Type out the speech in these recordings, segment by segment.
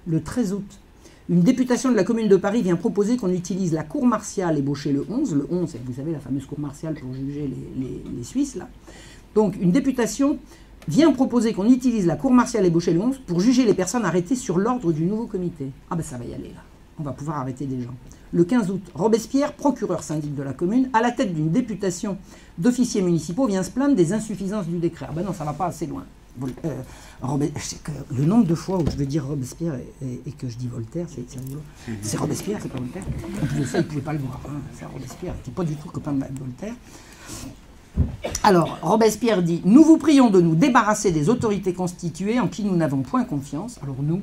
le 13 août, une députation de la Commune de Paris vient proposer qu'on utilise la cour martiale ébauchée le 11. Le 11, vous savez, la fameuse cour martiale pour juger les Suisses, là. Donc, une députation vient proposer qu'on utilise la cour martiale ébauchée le 11 pour juger les personnes arrêtées sur l'ordre du nouveau comité. Ah ben ça va y aller, là. On va pouvoir arrêter des gens. Le 15 août, Robespierre, procureur syndic de la commune, à la tête d'une députation d'officiers municipaux, vient se plaindre des insuffisances du décret. Ah ben non, ça va pas assez loin. Le nombre de fois où je veux dire Robespierre et que je dis Voltaire, c'est rigolo. C'est Robespierre, c'est pas Voltaire. En plus de ça, il ne pouvait pas le voir. Hein. C'est Robespierre, qui n'est pas du tout copain de Voltaire. Alors, Robespierre dit « Nous vous prions de nous débarrasser des autorités constituées en qui nous n'avons point confiance. » Alors nous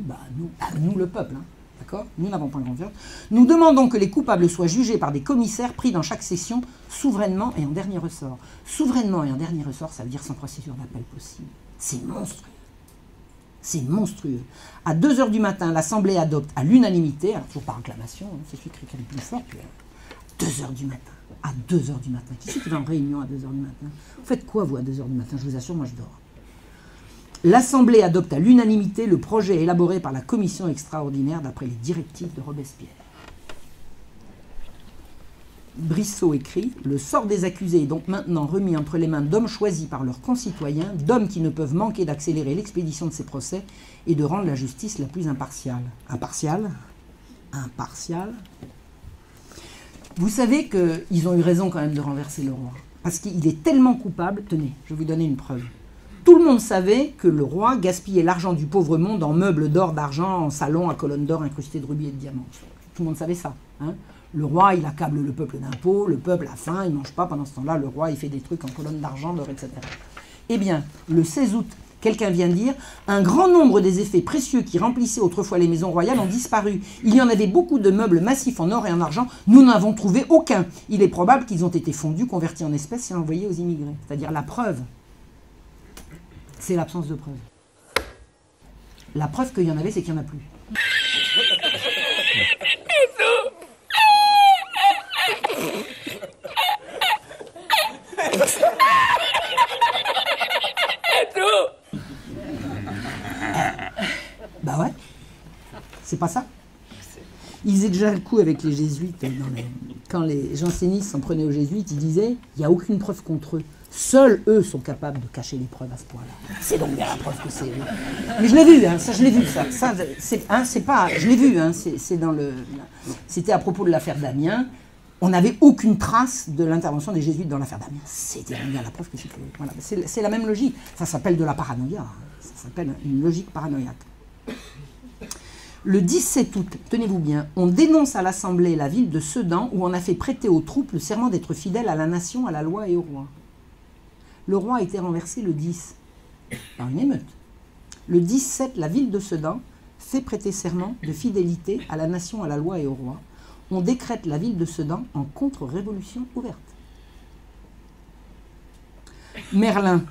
le peuple, hein. D'accord ? Nous n'avons point confiance. Nous demandons que les coupables soient jugés par des commissaires pris dans chaque session, souverainement et en dernier ressort. Souverainement et en dernier ressort, ça veut dire sans procédure d'appel possible. C'est monstrueux. C'est monstrueux. À 2 h du matin, l'Assemblée adopte à l'unanimité, alors toujours par acclamation, hein, c'est celui qui crie le plus fort, puis 2 h du matin. À 2 h du matin. Qui c'est qui va en réunion à 2 h du matin? Vous faites quoi, vous, à 2 h du matin? Je vous assure, moi, je dors. L'Assemblée adopte à l'unanimité le projet élaboré par la commission extraordinaire d'après les directives de Robespierre. Brissot écrit « Le sort des accusés est donc maintenant remis entre les mains d'hommes choisis par leurs concitoyens, d'hommes qui ne peuvent manquer d'accélérer l'expédition de ces procès et de rendre la justice la plus impartiale. » Impartiale? Impartiale? Vous savez qu'ils ont eu raison quand même de renverser le roi. Parce qu'il est tellement coupable. Tenez, je vais vous donner une preuve. Tout le monde savait que le roi gaspillait l'argent du pauvre monde en meubles d'or, d'argent, en salons à colonnes d'or incrustées de rubis et de diamants. Tout le monde savait ça. Hein. Le roi, il accable le peuple d'impôts, le peuple a faim, il ne mange pas. Pendant ce temps-là, le roi, il fait des trucs en colonnes d'argent, d'or, etc. Eh bien, le 16 août, quelqu'un vient dire « Un grand nombre des effets précieux qui remplissaient autrefois les maisons royales ont disparu. Il y en avait beaucoup de meubles massifs en or et en argent. Nous n'avons trouvé aucun. Il est probable qu'ils ont été fondus, convertis en espèces et envoyés aux immigrés. » C'est-à-dire la preuve. C'est l'absence de preuve. La preuve qu'il y en avait, c'est qu'il n'y en a plus. Bah ouais, c'est pas ça. Ils faisaient déjà le coup avec les jésuites. Quand les jansénistes s'en prenaient aux jésuites, ils disaient il n'y a aucune preuve contre eux. Seuls eux sont capables de cacher les preuves à ce point-là. C'est donc bien la preuve que c'est eux. Mais je l'ai vu, hein, ça je l'ai vu, ça c'est pas, je l'ai vu, hein, c'est dans le, c'était à propos de l'affaire Damien. On n'avait aucune trace de l'intervention des jésuites dans l'affaire Damien. C'était bien la preuve que c'est que, voilà, c'est la même logique. Ça s'appelle de la paranoïa. Ça s'appelle une logique paranoïaque. Le 17 août, tenez-vous bien, on dénonce à l'Assemblée la ville de Sedan où on a fait prêter aux troupes le serment d'être fidèles à la nation, à la loi et au roi. Le roi a été renversé le 10 par une émeute. Le 17, la ville de Sedan fait prêter serment de fidélité à la nation, à la loi et au roi. On décrète la ville de Sedan en contre-révolution ouverte. Merlin,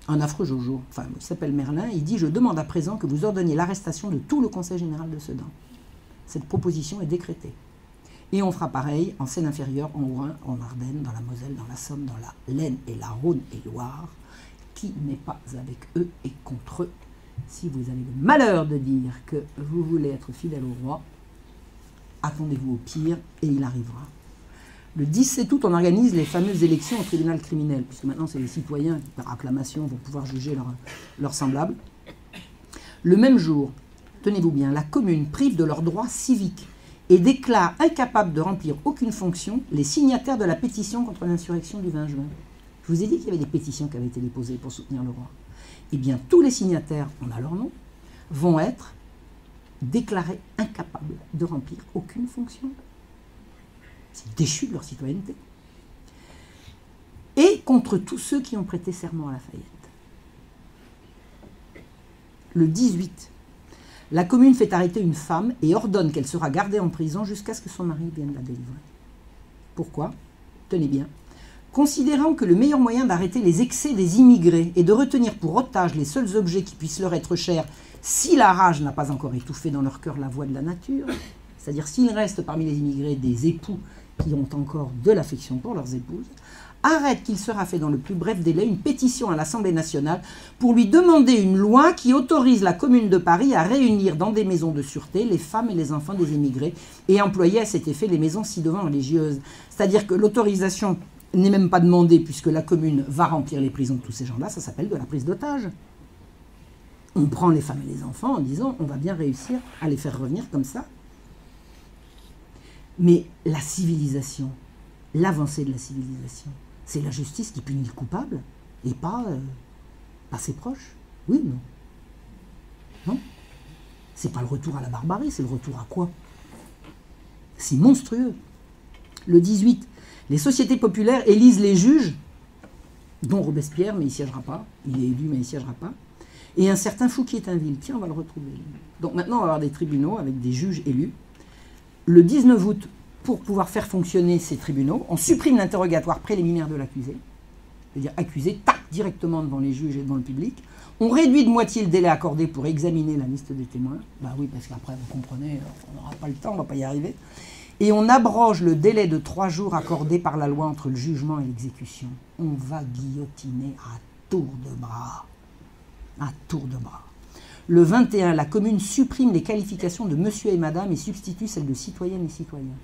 un affreux Jojo, enfin il s'appelle Merlin, il dit « Je demande à présent que vous ordonniez l'arrestation de tout le conseil général de Sedan. » Cette proposition est décrétée. Et on fera pareil en Seine-Inférieure, en Haut-Rhin, en Ardennes, dans la Moselle, dans la Somme, dans la Laine et la Rhône et Loire. Qui n'est pas avec eux et contre eux? Si vous avez le malheur de dire que vous voulez être fidèle au roi, attendez-vous au pire et il arrivera. Le 17 août, on organise les fameuses élections au tribunal criminel, puisque maintenant c'est les citoyens qui, par acclamation, vont pouvoir juger leurs semblables. Le même jour, tenez-vous bien, la commune prive de leurs droits civiques et déclare incapables de remplir aucune fonction les signataires de la pétition contre l'insurrection du 20 juin. Je vous ai dit qu'il y avait des pétitions qui avaient été déposées pour soutenir le roi. Eh bien, tous les signataires, on a leur nom, vont être déclarés incapables de remplir aucune fonction. C'est déchu de leur citoyenneté. Et contre tous ceux qui ont prêté serment à Lafayette. Le 18, la commune fait arrêter une femme et ordonne qu'elle sera gardée en prison jusqu'à ce que son mari vienne la délivrer. Pourquoi? Tenez bien. Considérant que le meilleur moyen d'arrêter les excès des immigrés est de retenir pour otage les seuls objets qui puissent leur être chers si la rage n'a pas encore étouffé dans leur cœur la voix de la nature, c'est-à-dire s'il reste parmi les immigrés des époux qui ont encore de l'affection pour leurs épouses, arrête qu'il sera fait dans le plus bref délai une pétition à l'Assemblée nationale pour lui demander une loi qui autorise la Commune de Paris à réunir dans des maisons de sûreté les femmes et les enfants des émigrés et employer à cet effet les maisons ci-devant religieuses. C'est-à-dire que l'autorisation n'est même pas demandée puisque la commune va remplir les prisons de tous ces gens-là, ça s'appelle de la prise d'otage. On prend les femmes et les enfants en disant on va bien réussir à les faire revenir comme ça. Mais la civilisation, l'avancée de la civilisation, c'est la justice qui punit le coupable et pas ses proches. Oui ou non? Non? C'est pas le retour à la barbarie, c'est le retour à quoi? C'est monstrueux. Le 18, les sociétés populaires élisent les juges, dont Robespierre, mais il ne siégera pas. Il est élu, mais il ne siégera pas. Et un certain Fouquier-Tinville. Tiens, on va le retrouver. Donc maintenant, on va avoir des tribunaux avec des juges élus. Le 19 août, pour pouvoir faire fonctionner ces tribunaux, on supprime l'interrogatoire préliminaire de l'accusé. C'est-à-dire accusé, tac, directement devant les juges et devant le public. On réduit de moitié le délai accordé pour examiner la liste des témoins. Bah oui, parce qu'après, vous comprenez, on n'aura pas le temps, on ne va pas y arriver. Et on abroge le délai de 3 jours accordé par la loi entre le jugement et l'exécution. On va guillotiner à tour de bras. À tour de bras. Le 21, la commune supprime les qualifications de monsieur et madame et substitue celles de citoyennes et citoyens.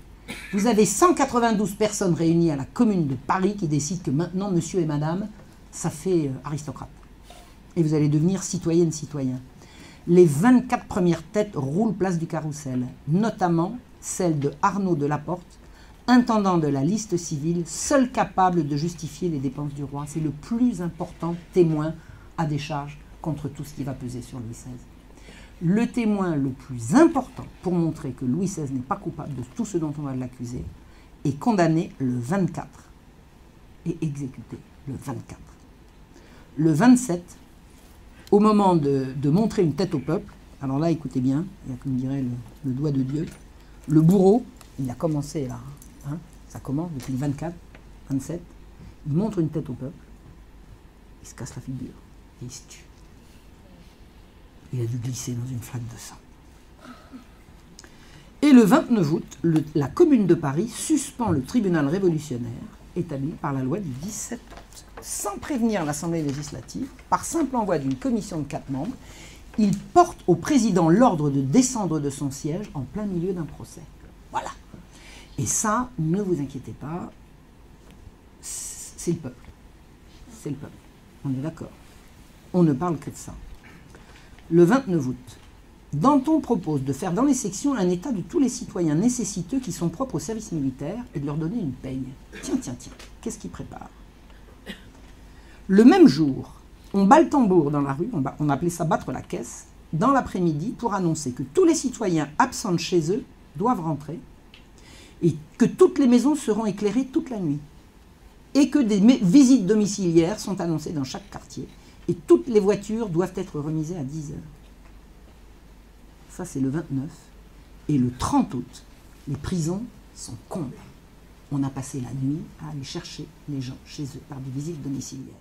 Vous avez 192 personnes réunies à la commune de Paris qui décident que maintenant monsieur et madame, ça fait aristocrate. Et vous allez devenir citoyenne, citoyen. Les 24 premières têtes roulent place du Carrousel, notamment celle de Arnaud de Laporte, intendant de la liste civile, seul capable de justifier les dépenses du roi. C'est le plus important témoin à décharge contre tout ce qui va peser sur Louis XVI. Le témoin le plus important pour montrer que Louis XVI n'est pas coupable de tout ce dont on va l'accuser est condamné le 24 et exécuté le 24. Le 27, au moment de montrer une tête au peuple, alors là, écoutez bien, il y a, comme dirait le doigt de Dieu, le bourreau, il a commencé là, hein, ça commence depuis le 24, 27, il montre une tête au peuple, il se casse la figure et il se tue. Il a dû glisser dans une flaque de sang. Et le 29 août, la Commune de Paris suspend le tribunal révolutionnaire établi par la loi du 17 août. Sans prévenir l'Assemblée législative, par simple envoi d'une commission de 4 membres, il porte au président l'ordre de descendre de son siège en plein milieu d'un procès. Voilà. Et ça, ne vous inquiétez pas, c'est le peuple. C'est le peuple. On est d'accord. On ne parle que de ça. Le 29 août, Danton propose de faire dans les sections un état de tous les citoyens nécessiteux qui sont propres au service militaire et de leur donner une paye. Tiens, qu'est-ce qu'il prépare? Le même jour, on bat le tambour dans la rue, on appelait ça battre la caisse, dans l'après-midi pour annoncer que tous les citoyens absents de chez eux doivent rentrer et que toutes les maisons seront éclairées toute la nuit et que des visites domiciliaires sont annoncées dans chaque quartier. Et toutes les voitures doivent être remisées à 10 heures. Ça, c'est le 29. Et le 30 août, les prisons sont comblées. On a passé la nuit à aller chercher les gens chez eux par des visites domiciliaires.